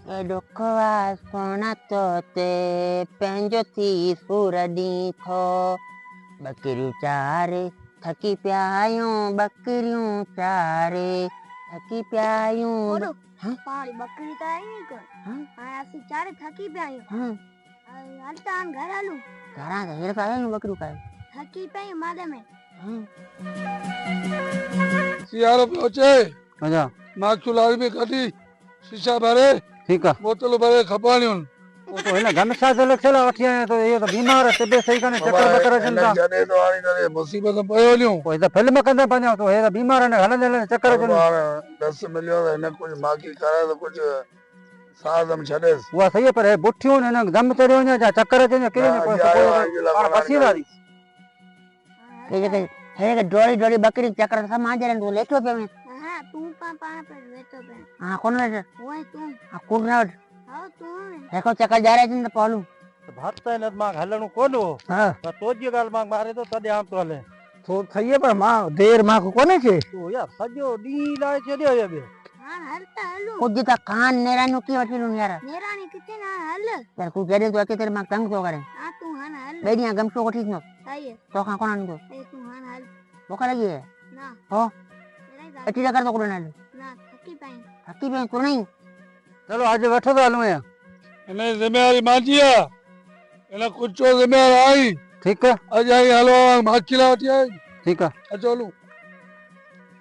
डुखवा सोना तोते पंहिंजो थी सूर ॾींहुं थो बकरियूं चारे थकी पिया आहियूं बकरियूं चारे थकी पिया आहियूं पाड़ी बकरी तो आई नहीं कोई हां असि चारे थकी पिया आहियूं हलता हम घर हलूं घरां त हेर पिया आहियूं बकरियूं पाए थकी पिया मादे में सियारो पहुंचे अच्छा माखी लारी में कटी शीशा भरे ठीक है बोतल भरे खपाणियूं वो तो है ना गमशा से लक्षला वठी आया तो ये तो बीमार है तबे सही काने चक्कर बकर चंदा जने तो आनी करे मुसीबत पयो लियो कोई तो फिल्म कंदे पंजा तो है बीमार है हलन हलन चक्कर चंदा 10 मिलियन है न कुछ माखी करे तो कुछ सादम छडेस वो सही है पर है बुठियों ने ना दम चढ़ियो ने जा चक्कर चंदा के ने कोई पसीना दी हे के डोरी डोरी बकरी चक्कर सा माजरे तो लेटो पे में हां तू पाण पे लेटो पे हां कौन है ओए तू हां कौन है हां तू देखो चक्कर जा रहे हैं तो पालू भात ने मां हलणो कोन हो हां तो तोजी गाल मां मारे तो तदे आम तो हले तो थई पर मां देर मां को कोने छे तो यार सजो डी लाए छडियो ये बे हां हलता हलू कुछ तो कान नेरानु की वठी लूं यार नेरानी किथे ना हल यार कुछ जड़े तो के तेरे मां तंग तो करे हां तू हां हल बेडिया गमछो वठी न सही है तो का कोन आंदो ए तू हां हल भूख लगी है ना हो तेरा ही एटी जगह तो कोन ना ना थकी पाई थकी पे तो नहीं चलो आज बैठो तो हलूं या इने जिम्मेदारी मांजिया इने कुछ जिम्मेदार आई ठीक है अज आई हलो माखी ला वठी आई ठीक है अचोलू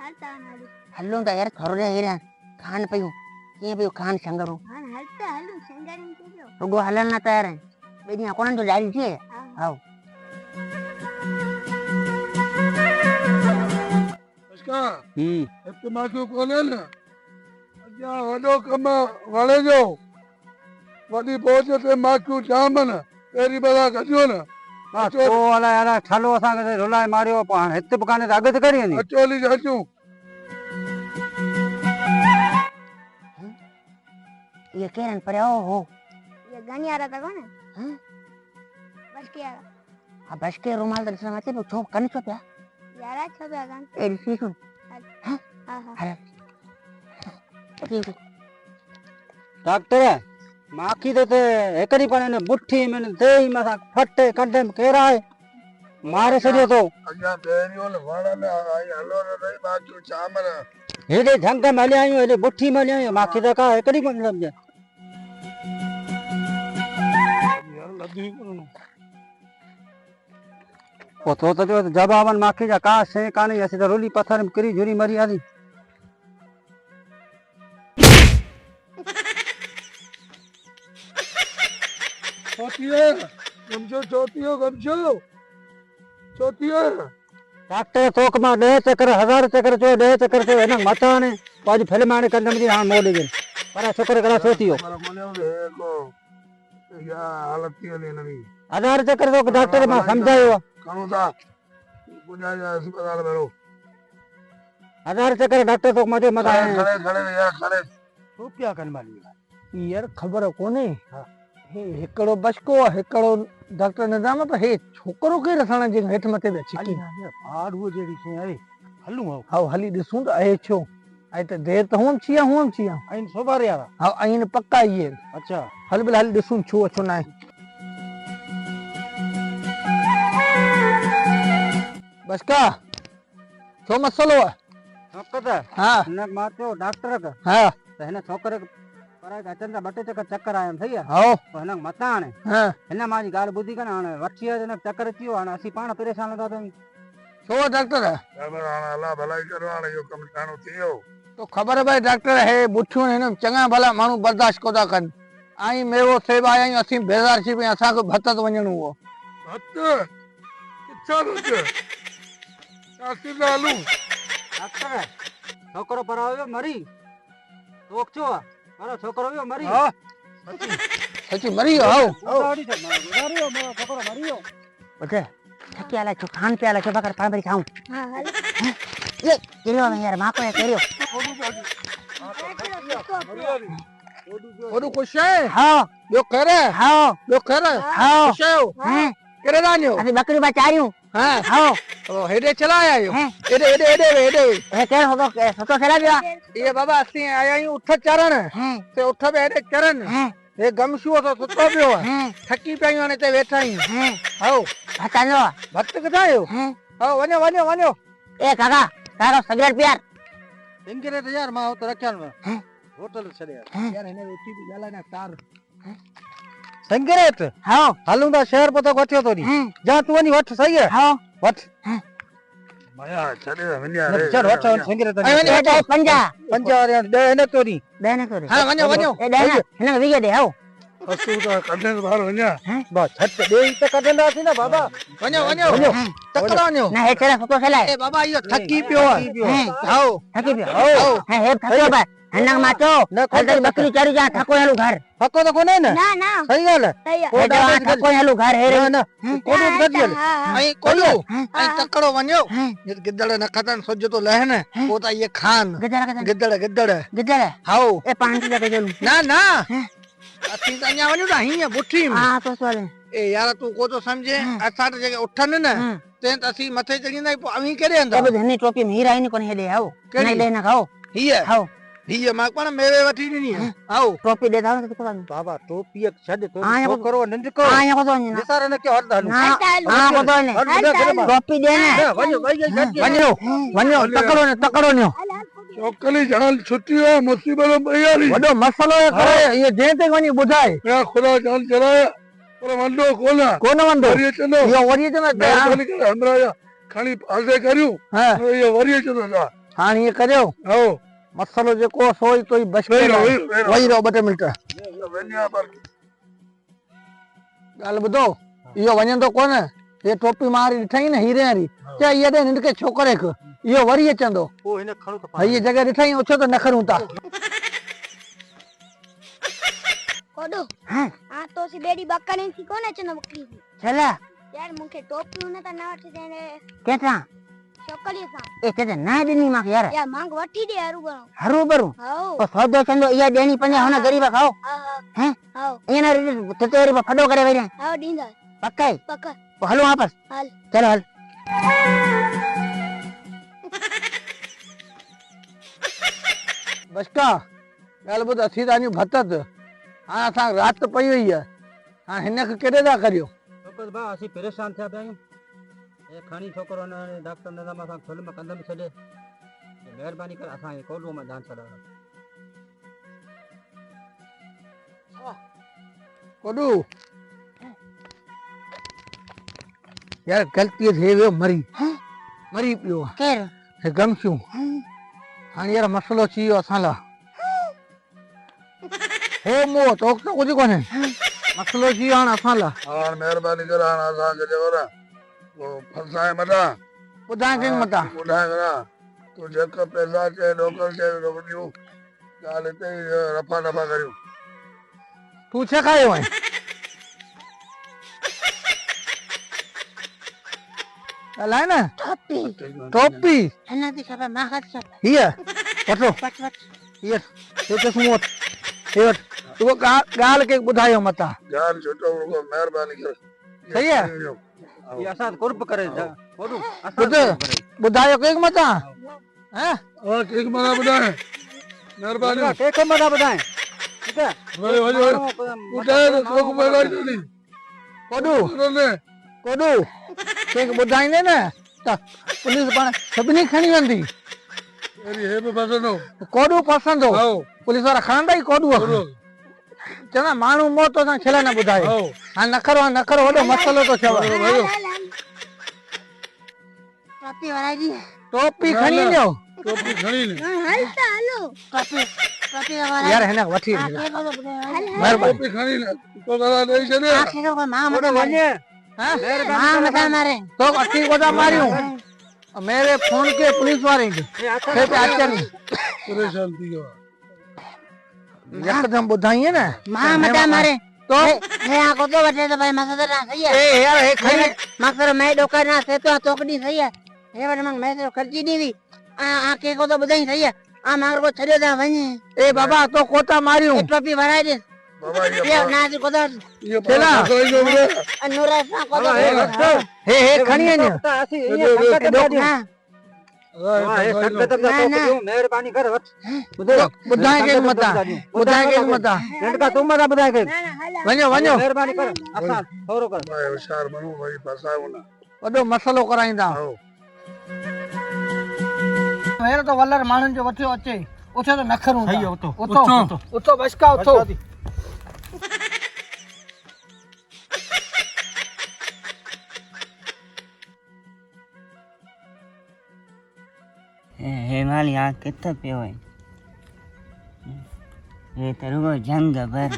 हलता हलू हल्लो ता यार थोड़े हेरा खान पयो के पयो खान संगरो हां हलता हलू संगारी में जो रुगो हलन ना तैयार है बेडिया कोन तो जारी छे आओ इसका हम्म हिते माखी कोने न अजा वडो कम वणे जो वडी पहुच ते माखी जाम न पेरी बला कजो न हां तो वाला यार छालो असा के रोलाए मारियो पण हिते पकाने त अगत करी नी अचोली जाचू ये केरन पर हो ये गनियारा था कौन हां बस के यार आ बस के रुमाल दर्शन माते छो कन छो प्या यारा छबे गन ए सीसुन हां हां अरे ठीक डॉक्टर माखी तो एकड़ी पण ने बुठी में देई मसा फटे कड्डे में केरा है मारे छडियो तो अजा पेरियो न वण न आई हलो न रही माखी जाम न हेडे झंग में ले आयो हेडे बुठी में ले आयो माखी तो का एकड़ी पण समझे यार लदी कोन ओ तो जो जवाबन माखी जा का से कानी ऐसे तो रोली पत्थर में करी झुरी मरी आदी छोटिए गमछो छोटिए डॉक्टर तोक मा 10 चक्कर 1000 चक्कर जो 10 चक्कर जो है ना मता ने आज फिल्म आने कंदम जी हां मोड़ दे पर शुक्र करा सोतियो पर कोने को या हालत थी ले नवी 1000 चक्कर तो डॉक्टर मा समझायो कनो था बुझा जा अस्पताल में रो 1000 चक्कर डॉक्टर तो मजे मता खड़े खड़े या खड़े रुपया कन माली यार खबर कोने हे एकड़ो बचको एकड़ो डॉक्टर निजाम पर हे छोकरो के रसण जे हेठ मथे बे छिकी आड़ वो जेडी से अरे हलू हाउ हली दिसुं त ए छो आई त देर त हुम छिया आइन सोबार यार हाउ आइन पक्का ये अच्छा हल बिल हल दिसुं छो छो ना बचका छो मसलो है छोकता हां न मातो डॉक्टर का हां त हिन छोकरे पर अचन बटे चक्कर आया सही है हाउ तो हिन मता ने हां हिन माजी गाल बुधी कन हाणे वठी अचन चक्कर अचियो हाणे असी पाण परेशान लगा तो छो डॉक्टर खबर आना अल्लाह भलाई करो हाणे यो कम ठाणो थियो तो खबर है भाई डॉक्टर है बुठियों हिन चंगा भला मानू बर्दाश्त कोदा कन आई मेवो सेवा आया असी बेजार छी पे असा को भत्त वणणो हो हत किच्छा रुच कासी लालू डॉक्टर छोकरो पर आयो मरी तोक छो मारो छोकरो यो मरी हां सच्ची मरी हाउ गाड़ी से मारो मारो छोकरो मरियो ओके थकी आला छो खान पे आला छो बकर पान भरी खाऊं हां हल ये केरियो में यार मां को केरियो ओडू खुश है हां यो करे हां यो करे हां खुश है हैं करे दानियो अभी बकरी बचारियो हाँ आओ ओ हेडे चला आया यो हैं? एडे एडे एडे एडे ए केर हो के सतो खेला गया ये बाबा असी आया ही उठ चरण हैं ते उठ बे एडे चरण हैं ये गमशुओ तो सुतो पियो हैं थकी पई ने ते वेठा ही हैं आओ हटा लो भक्त कदा आयो हैं आओ वने वने वने ए काका काका सिगरेट पियार सिगरेट यार मां तो रखियान में हैं? होटल छड़े यार हैं? यार इने उठी भी गाला ना तार सिगरेट हां हलूं दा शहर पतो वठियो तो नी हैं जा तू वनी वठ सही है हां वठ माया छड़े वन्या न चल वठ सिगरेट ए वने ए पंजा पंजा यार दे न तो नी देने को हां वने वने ए देना हिन विगे दे आओ असु तो कढे बाहर वन्या बस छट दे तो कढंदा सी ना बाबा वने वने तकड़ो न्यो ना हे तेरा सतो खेला ए बाबा यो थकी पियो हैं आओ थकी पियो आओ हैं हे थको बा हन्ना माचो न कल तेरी बकरी चरी जा थको हेलू घर पक्को तो कोने ना ना ना सही गल है सही है हे जवा थको हेलू घर हे रे ना ना कोडो गडियल आई कोलो हैं? आई तकड़ो वन्यो हैं ये गिद्दड़ न खतन सोजो तो लहन वो ता ये खान गजरा गजरा गिद्दड़ गिद्दड़ गजरा हाओ ए पांच लगे जलू ना ना हैं? असी त अन्या वन्यो ता हिया बुठी में हां तो सवाल ए यार तू को तो समझे असा त जगह उठन न हां ते त असी मथे चढ़ींदा पो अवी केरे अंदा अब धनी टोपी में हीरा ही नहीं कोने हेले आओ केड़ी? नहीं लेना खाओ हिया आओ हिया मां पण मेवे वठी नी आओ टोपी दे दाओ तो कोन बाबा टोपी छड तो हाँ, ये करो नंद को आ यहाँ को तो नहीं निसार ने के हद हलू ना हटालू। हाँ को तो नहीं टोपी देना वन्यो भाई वन्यो वन्यो तकड़ो न्यो चौकली जान छुट्टी है मुसीबत में यारी वडो मसलो है करे ये जे ते वनी बुधाए या खुदा जान चलाया पर मंडो कोना कोन वंदो वरिये चलो यो वरी जना मेहरबानी करे हमरा या खाली फासे करियो हां ये वरिये चलो जा हां ये करियो आओ मसलो जे को सोई तो बच पे वही रो 2 मिनट वन्या पर गाल बुधो यो वणन तो कोन ये टोपी मारी ठई न हीरे वारी चे ये दे निंड के छोकरे को यो वरी अचंदो ओ हिन खणो तो भई ये जगह ॾिठई ओछो तो न खरूं ता कोडो हाँ आ तो सी बेडी बकरी थी कोने चनो बकरी थी चला यार मुखे टोपी न त ना वठी देने केता छोकली सा ए ते ना दिनी मां यार यार मांग वठी दे हरू बरो हरू बरू हाओ तो सौदो चंदो या देनी पंजा होना गरीब खाओ हैं हाओ ये ना ते तेरी फडो करे वरी हाओ दींदा पक्का पक्का हलो वापस हाल चलो हल बसका गाल बुध असी तानी भतत हां असा रात पई हुई है हां हिन के केड़े दा करियो बस बा असी परेशान था बे ए खानी छोकरो ने डॉक्टर ने मा सा फिल्म कंदम छडे मेहरबानी कर असा कोडो में दान छडा कोडू यार गलती थे वे मरी मरी पियो केर हे गमशू हां यार मसलो छियो असाला हो मो तो कुछ कोने मसलो छियो हां असाला हां मेहरबानी करे हां असा के जवरा वो फसाए मता बुधा के मता बुधाए करा तो जक पैसा चे लोकल चे रोकदियो गाल ते रफा दफा करियो तू छे खायो है अलाय ना टोपी टोपी हन्ना दी छपा मां का छपा हिया वठो पट पट हिया ये तो सुमोत हे वठ तू गाल के बुधायो मता जान छोटो को मेहरबानी करे सही है ये असा कुर्ब करे कोडो बुध बुधायो के मता हैं और एक मना बताए मेहरबानी के को मदा बताए ठीक है भाई भाई उठाए तो को मेरा चली कोडू ने कोडू के बुधाईने ना त पुलिस पण सभनी खणी वंदी अरे हे पे फसनो कोडू पसंद हो आओ पुलिस वाला खणंदा ही कोडू चना माण्हू मौत तो छला न बुधायो आओ हां न करो वडो मसलो तो छवा टोपी वाला दी टोपी खणी लो टोपी खणी ने हाल ता हालो टोपी वाला यार है ना वठी आखे को तो मेहरबानी टोपी खणी ने तो करा नहीं चले आखे को मां मत वने हां मां मत मारे तो अठी कोदा मारियो मेरे फोन के पुलिस वाले के पे अचन परेशान थी गया एकदम बुधाई है ना मां मत मारे तो हे आ को तो वटे तो भाई मसदर ना सही है ए यार हे खणी मसर मैं डोका ना से तो चौकड़ी सही है हे वटे मन मैं तो खर्ची दी हुई आ के को तो बुधाई सही है आ मार को छड़े दा वने ए बाबा तो कोता मारियो टोपी भराई दे बाबा ये ना तो कोदा ये पहला कोई जो रे अनुरा सा कोदा हे खणी है डॉक्टर आसी ये संकट में हां हां ये संकट में तो क्यों मेहरबानी कर बुधाए के मता बुधाए के मता लड़का तुम मता बुधाए के ના ના હાલા वञो वञो मेहरबानी कर आसान थोरो कर भाई होशियार बनो भाई फसायो ना वॾो मसलो कराईंदा आओ हेर तो वलर माण्हुनि जो वठियो अचे उथे तो नखरूं सही है, उथो, उथो उथो बसका उथो हेमाली आ किथे पियो है ये तेरे जंग भर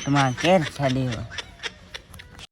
तमा केर छड़ी हो